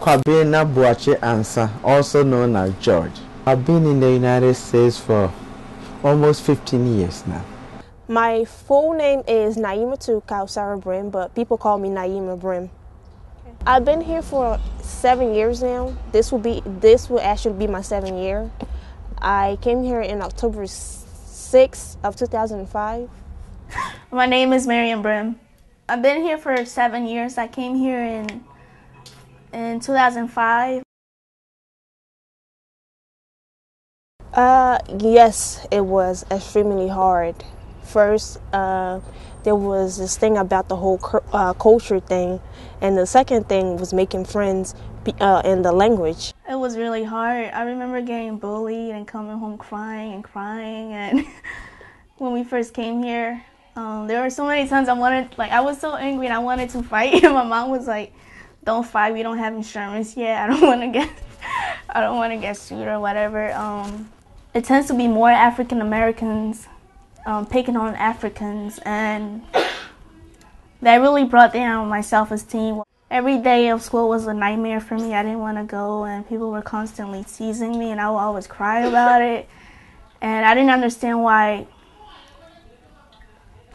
Kwabena Boache Ansa, also known as George. I've been in the United States for almost 15 years now. My full name is Naimatu Kausara Brim, but people call me Naima Brim. Okay. I've been here for 7 years now. This will actually be my 7th year. I came here in October 6th of 2005. My name is Mariam Brim. I've been here for 7 years. I came here in 2005. Yes, it was extremely hard. First, there was this thing about the whole culture thing, and the second thing was making friends in the language. It was really hard. I remember getting bullied and coming home crying, and when we first came here, there were so many times I was so angry and I wanted to fight, and my mom was like, "Don't fight. We don't have insurance yet. I don't want to get sued or whatever." It tends to be more African Americans picking on Africans, and that really brought down my self-esteem. Every day of school was a nightmare for me. I didn't want to go, and people were constantly teasing me, and I would always cry about it. And I didn't understand why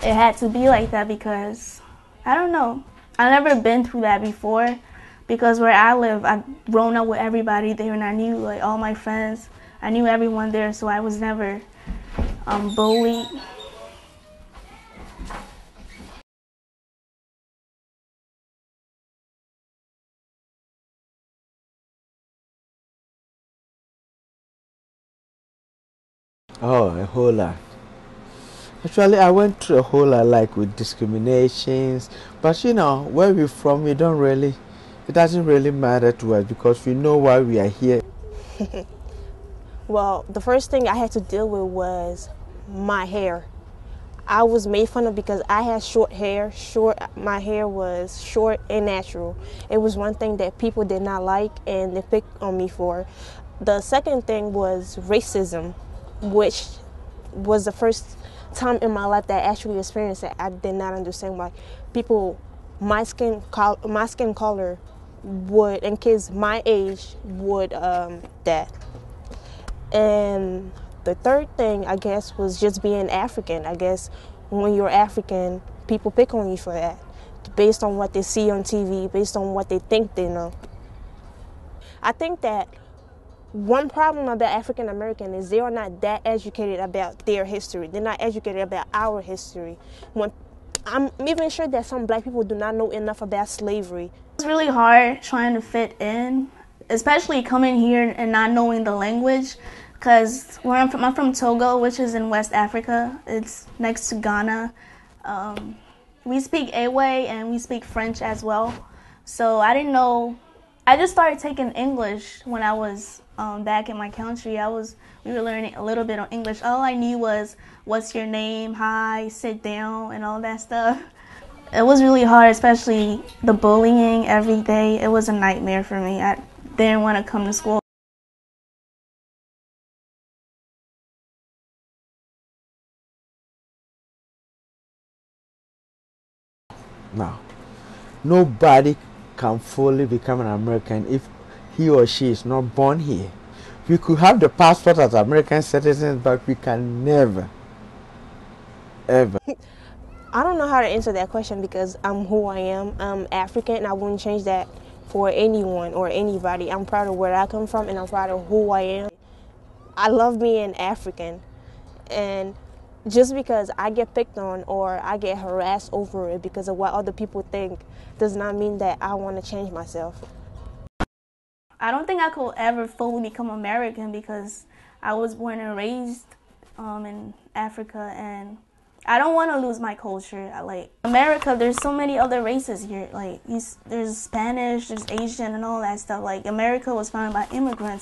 it had to be like that, because I don't know. I've never been through that before, because where I live, I've grown up with everybody there, and I knew like all my friends. I knew everyone there, so I was never bullied. Oh, a whole lot. Actually, I went through a whole lot, like with discriminations. But you know, where we're from, it doesn't really matter to us because we know why we are here. Well, the first thing I had to deal with was my hair. I was made fun of because I had short hair. My hair was short and natural. It was one thing that people did not like and they picked on me for. The second thing was racism, which was the first time in my life that I actually experienced it. I did not understand why people my skin color would, and kids my age would that. And the third thing, I guess, was just being African. I guess when you're African, people pick on you for that, based on what they see on TV, based on what they think they know. I think that one problem about African American is they are not that educated about their history. They're not educated about our history. I'm even sure that some black people do not know enough about slavery. It's really hard trying to fit in, especially coming here and not knowing the language. Because where I'm from Togo, which is in West Africa. It's next to Ghana. We speak Ewe and we speak French as well. So I didn't know. I just started taking English when I was back in my country. We were learning a little bit of English. All I knew was, what's your name, hi, sit down, and all that stuff. It was really hard, especially the bullying every day. It was a nightmare for me. I didn't want to come to school. Now, nobody can fully become an American if he or she is not born here. We could have the passport as American citizens, but we can never, ever. I don't know how to answer that question because I'm who I am. I'm African, and I wouldn't change that for anyone or anybody. I'm proud of where I come from, and I'm proud of who I am. I love being African, and just because I get picked on or I get harassed over it because of what other people think does not mean that I want to change myself. I don't think I could ever fully become American because I was born and raised in Africa, and I don't want to lose my culture. Like America, there's so many other races here. Like there's Spanish, there's Asian, and all that stuff. Like America was founded by immigrants.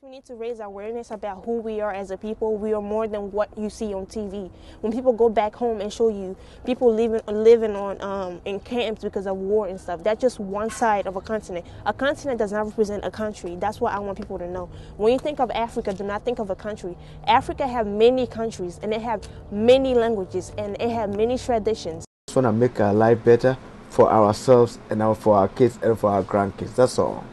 We need to raise awareness about who we are as a people. We are more than what you see on TV. When people go back home and show you people living on in camps because of war and stuff, that's just one side of a continent. A continent does not represent a country. That's what I want people to know. When you think of Africa, do not think of a country. Africa have many countries, and they have many languages, and they have many traditions. We just want to make our life better for ourselves and for our kids and for our grandkids. That's all.